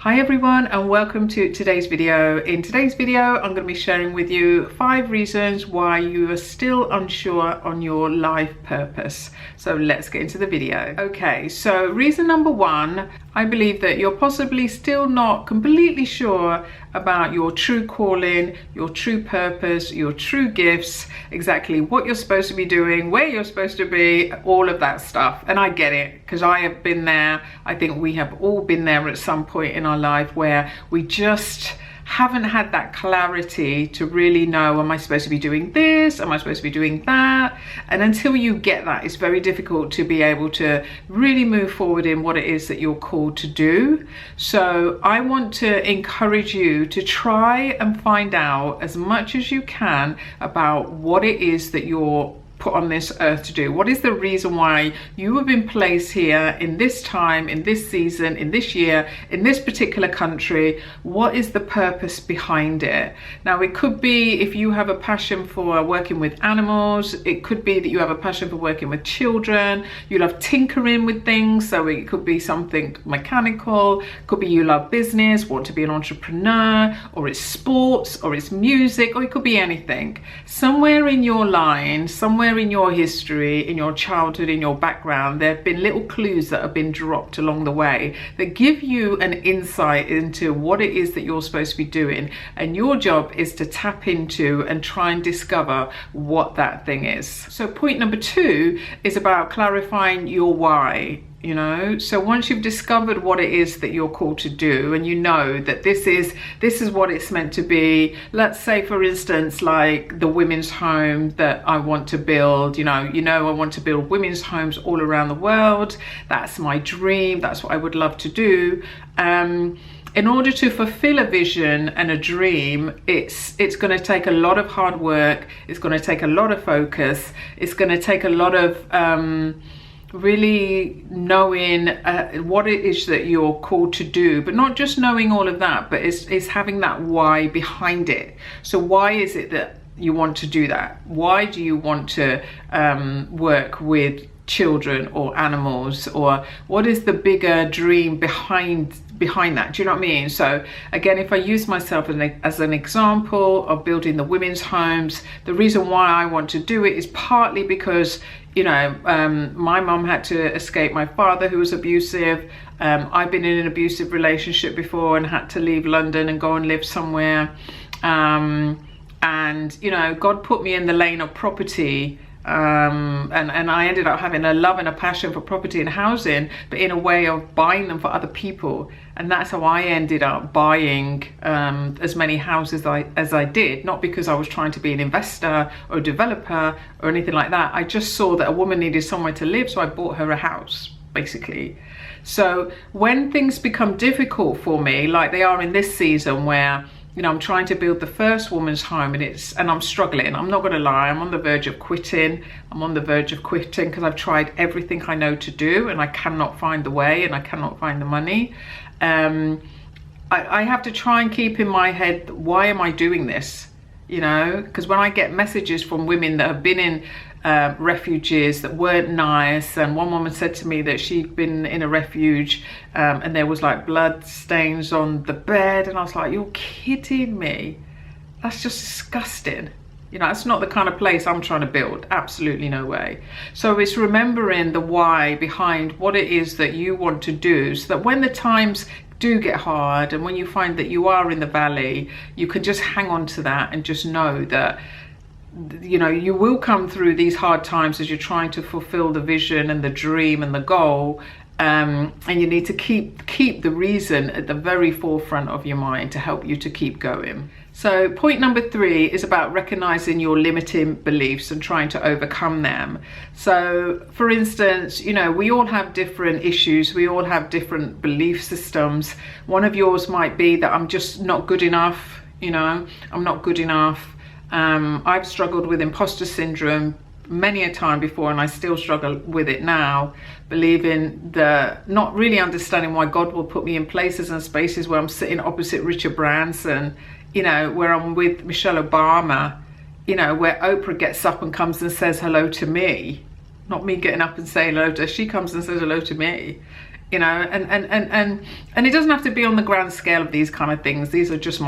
Hi everyone, and welcome to today's video. In today's video, I'm going to be sharing with you 5 reasons why you are still unsure on your life purpose. So let's get into the video. Okay, so reason number 1, I believe that you're possibly still not completely sure about your true calling, your true purpose, your true gifts, exactly what you're supposed to be doing, where you're supposed to be, all of that stuff. And I get it, because I have been there. I think we have all been there at some point in our life where we just haven't had that clarity to really know, am I supposed to be doing this? Am I supposed to be doing that? And until you get that, it's very difficult to be able to really move forward in what it is that you're called to do. So I want to encourage you to try and find out as much as you can about what it is that you're put on this earth to do. What is the reason why you have been placed here in this time, in this season, in this year, in this particular country? What is the purpose behind it? Now, it could be if you have a passion for working with animals, it could be that you have a passion for working with children, you love tinkering with things, so it could be something mechanical, could be you love business, want to be an entrepreneur, or it's sports, or it's music, or it could be anything. Somewhere in your line, somewhere in your history, in your childhood, in your background, there have been little clues that have been dropped along the way that give you an insight into what it is that you're supposed to be doing. And your job is to tap into and try and discover what that thing is. So point number 2 is about clarifying your why. You know, so once you've discovered what it is that you're called to do, and you know that this is what it's meant to be, let's say for instance, like the women's home that I want to build, you know, I want to build women's homes all around the world. That's my dream. That's what I would love to do. In order to fulfill a vision and a dream, it's going to take a lot of hard work. It's going to take a lot of focus. It's going to take a lot of really knowing what it is that you're called to do, but not just knowing all of that, but it's having that why behind it. So why is it that you want to do that? Why do you want to work with children or animals, or what is the bigger dream behind that? Do you know what I mean? So again, if I use myself as an example of building the women's homes, the reason why I want to do it is partly because, you know, my mom had to escape my father, who was abusive. I've been in an abusive relationship before and had to leave London and go and live somewhere. And, you know, God put me in the lane of property. And I ended up having a love and a passion for property and housing, but in a way of buying them for other people. And that's how I ended up buying as many houses as I did, not because I was trying to be an investor or a developer or anything like that. I just saw that a woman needed somewhere to live, so I bought her a house, basically. So when things become difficult for me, like they are in this season where, you know, I'm trying to build the first woman's home and I'm struggling. I'm not going to lie. I'm on the verge of quitting. I'm on the verge of quitting because I've tried everything I know to do and I cannot find the way and I cannot find the money. I have to try and keep in my head, why am I doing this? You know, because when I get messages from women that have been in refuges that weren't nice, and one woman said to me that she'd been in a refuge and there was like blood stains on the bed, and I was like, you're kidding me? That's just disgusting. You know, that's not the kind of place I'm trying to build. Absolutely no way. So it's remembering the why behind what it is that you want to do, so that when the times do get hard and when you find that you are in the valley, you can just hang on to that and just know that, you know, you will come through these hard times as you're trying to fulfill the vision and the dream and the goal. And you need to keep the reason at the very forefront of your mind to help you to keep going. So point number 3 is about recognizing your limiting beliefs and trying to overcome them. So for instance, you know, we all have different issues. We all have different belief systems. One of yours might be that I'm just not good enough. You know, I'm not good enough. I've struggled with imposter syndrome many a time before, and I still struggle with it now, believing that, not really understanding why God will put me in places and spaces where I'm sitting opposite Richard Branson, you know, where I'm with Michelle Obama, you know, where Oprah gets up and comes and says hello to me, not me getting up and saying hello to her. She comes and says hello to me. you know, and it doesn't have to be on the grand scale of these kind of things. This is just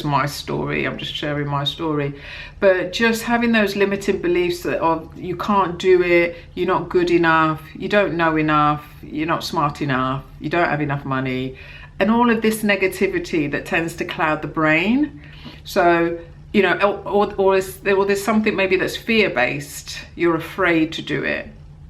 my story. I'm just sharing my story. But just having those limiting beliefs that of you can't do it, you're not good enough, you don't know enough, you're not smart enough, you don't have enough money, and all of this negativity that tends to cloud the brain. So, you know, or there's something maybe that's fear-based. You're afraid to do it.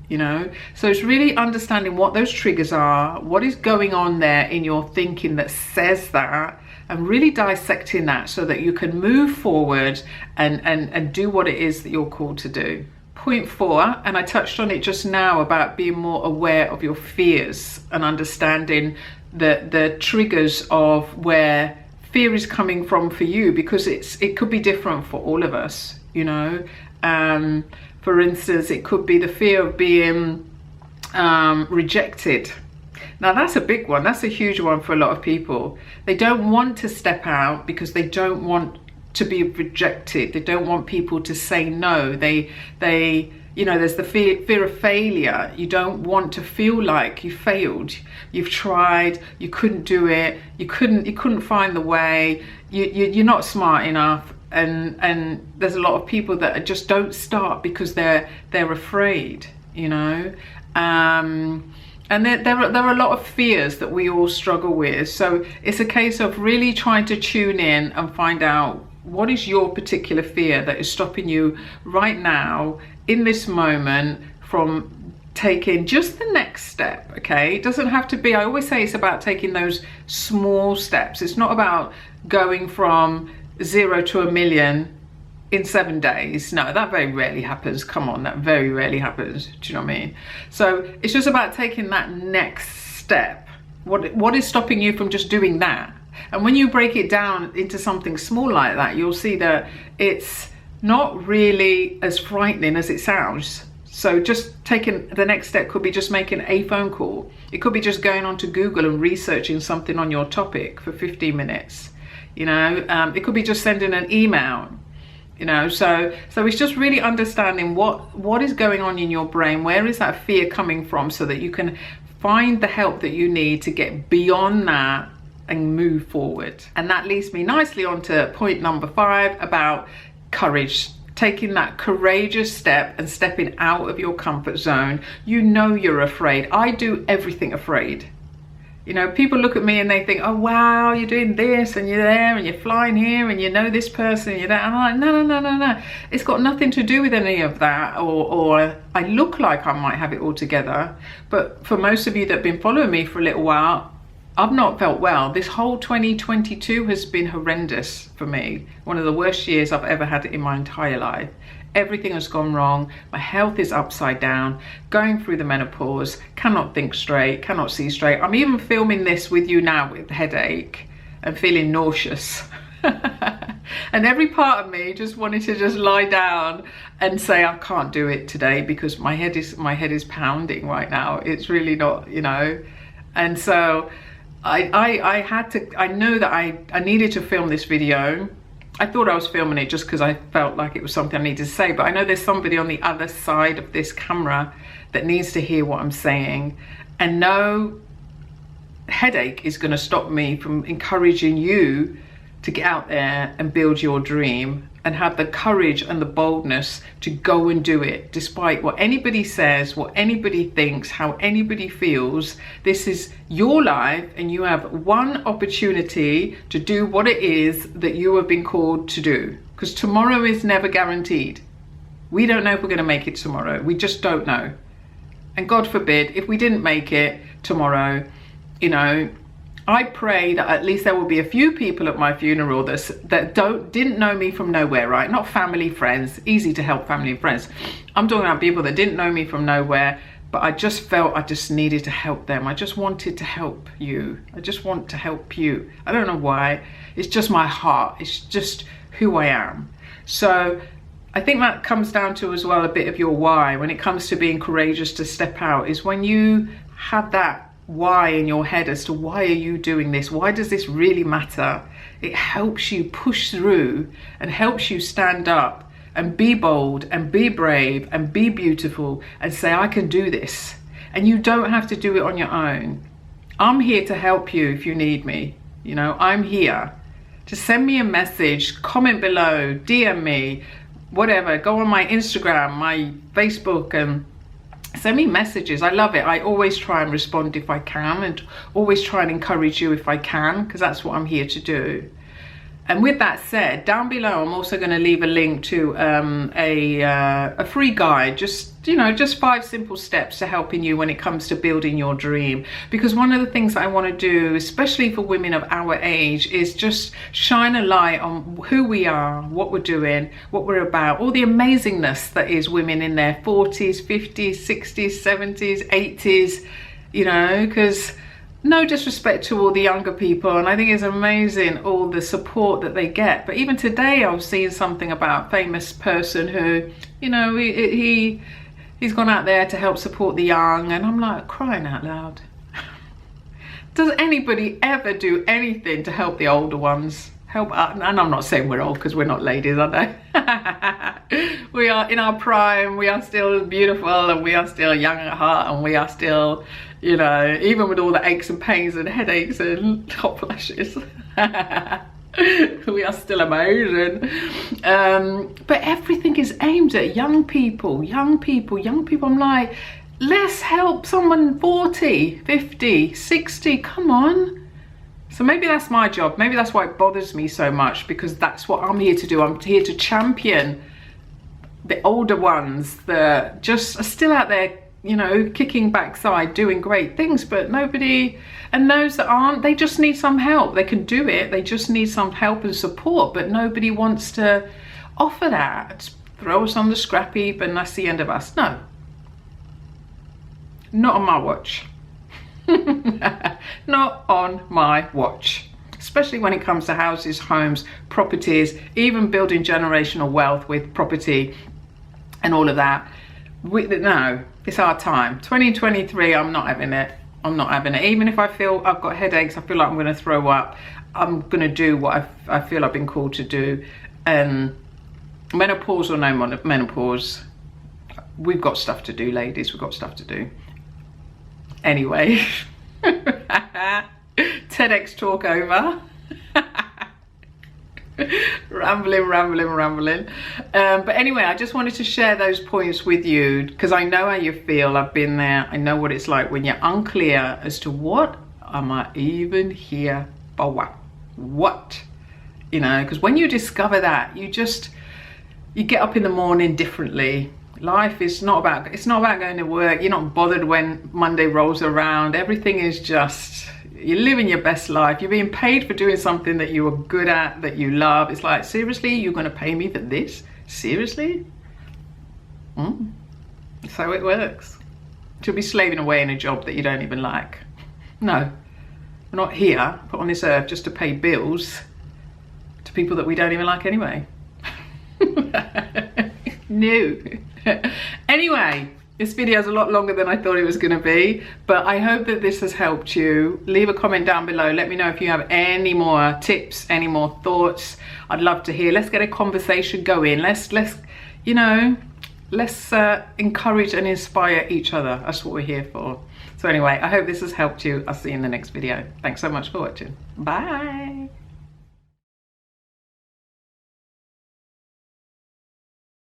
You know, so it's really understanding what those triggers are, what is going on there in your thinking that says that, and really dissecting that so that you can move forward and do what it is that you're called to do. Point 4, and I touched on it just now, about being more aware of your fears and understanding the triggers of where fear is coming from for you, because it could be different for all of us, you know. For instance, it could be the fear of being rejected. Now that's a big one. That's a huge one for a lot of people. They don't want to step out because they don't want to be rejected. They don't want people to say no. They you know, there's the fear of failure. You don't want to feel like you failed. You've tried, you couldn't do it, you couldn't find the way, you're not smart enough. And there's a lot of people that just don't start because they're afraid, you know. And there are a lot of fears that we all struggle with. So it's a case of really trying to tune in and find out what is your particular fear that is stopping you right now in this moment from taking just the next step. Okay, it doesn't have to be, I always say it's about taking those small steps. It's not about going from 0 to 1 million in 7 days. No, that very rarely happens. Come on, that very rarely happens. Do you know what I mean? So it's just about taking that next step. What is stopping you from just doing that? And when you break it down into something small like that, you'll see that it's not really as frightening as it sounds. So just taking the next step could be just making a phone call. It could be just going onto Google and researching something on your topic for 15 minutes. You know, it could be just sending an email, you know. So it's just really understanding what is going on in your brain. Where is that fear coming from, so that you can find the help that you need to get beyond that and move forward. And that leads me nicely on to point number 5 about courage. Taking that courageous step and stepping out of your comfort zone. You know you're afraid. I do everything afraid. You know, people look at me and they think, oh, wow, you're doing this and you're there and you're flying here and you know this person and you're there. And I'm like, no. It's got nothing to do with any of that. Or I look like I might have it all together. But for most of you that have been following me for a little while, I've not felt well. This whole 2022 has been horrendous for me. One of the worst years I've ever had in my entire life. Everything has gone wrong. My health is upside down, going through the menopause, cannot think straight, cannot see straight. I'm even filming this with you now with headache and feeling nauseous. And every part of me just wanted to just lie down and say, I can't do it today because my head is pounding right now. It's really not, you know. And so I know that I needed to film this video. I thought I was filming it just because I felt like it was something I needed to say, but I know there's somebody on the other side of this camera that needs to hear what I'm saying. And no headache is going to stop me from encouraging you to get out there and build your dream and have the courage and the boldness to go and do it, despite what anybody says, what anybody thinks, how anybody feels. This is your life, and you have one opportunity to do what it is that you have been called to do, because tomorrow is never guaranteed. We don't know if we're going to make it tomorrow. We just don't know. And God forbid, if we didn't make it tomorrow, you know, I pray that at least there will be a few people at my funeral that didn't know me from nowhere, right? Not family, friends. Easy to help family and friends. I'm talking about people that didn't know me from nowhere, but I just felt I just needed to help them. I just wanted to help you. I just want to help you. I don't know why. It's just my heart. It's just who I am. So I think that comes down to as well a bit of your why when it comes to being courageous to step out, is when you have that why in your head as to why are you doing this, why does this really matter, it helps you push through and helps you stand up and be bold and be brave and be beautiful and say, I can do this. and you don't have to do it on your own. I'm here to help you if you need me. You know, I'm here. Just send me a message, comment below, DM me, whatever. Go on my Instagram, my Facebook, and send me messages. I love it. I always try and respond if I can, and always try and encourage you if I can, because that's what I'm here to do. And with that said, down below I'm also going to leave a link to a free guide, just 5 simple steps to helping you when it comes to building your dream. Because one of the things that I want to do, especially for women of our age, is just shine a light on who we are, what we're doing, what we're about, all the amazingness that is women in their 40s, 50s, 60s, 70s, 80s, you know, because no disrespect to all the younger people, and I think it's amazing all the support that they get. But even today I was seeing something about a famous person who, you know, he's gone out there to help support the young, and I'm like, crying out loud. Does anybody ever do anything to help the older ones? And I'm not saying we're old, because we're not ladies, are they? We are in our prime, we are still beautiful, and we are still young at heart, and we are still, you know, even with all the aches and pains and headaches and hot flashes, we are still amazing. But everything is aimed at young people. I'm like, let's help someone 40, 50, 60, come on. So maybe that's my job. Maybe that's why it bothers me so much, because that's what I'm here to do. I'm here to champion the older ones that just are still out there, you know, kicking backside, doing great things, but nobody, and those that aren't, they just need some help. They can do it. They just need some help and support, but nobody wants to offer that. Just throw us on the scrap heap and that's the end of us. No, not on my watch. Not on my watch, especially when it comes to houses, homes, properties, even building generational wealth with property and all of that. No, it's our time. 2023, I'm not having it. I'm not having it. Even if I feel I've got headaches, I feel like I'm going to throw up, I'm going to do what I feel I've been called to do. Menopause or no menopause, we've got stuff to do, ladies. We've got stuff to do. Anyway, TEDx talk over. rambling. But anyway, I just wanted to share those points with you, because I know how you feel. I've been there. I know what it's like when you're unclear as to what am I even here for. What, you know, because when you discover that, you get up in the morning differently. Life is not about, it's not about going to work. You're not bothered when Monday rolls around. Everything is just, you're living your best life. You're being paid for doing something that you are good at, that you love. It's like, seriously, you're going to pay me for this? Seriously? That's how it works. To be slaving away in a job that you don't even like. No, we're not here, put on this earth just to pay bills to people that we don't even like anyway. No. Anyway, this video is a lot longer than I thought it was going to be, but I hope that this has helped you. Leave a comment down below. Let me know if you have any more tips, any more thoughts. I'd love to hear. Let's get a conversation going. Let's encourage and inspire each other. That's what we're here for. So anyway, I hope this has helped you. I'll see you in the next video. Thanks so much for watching. Bye.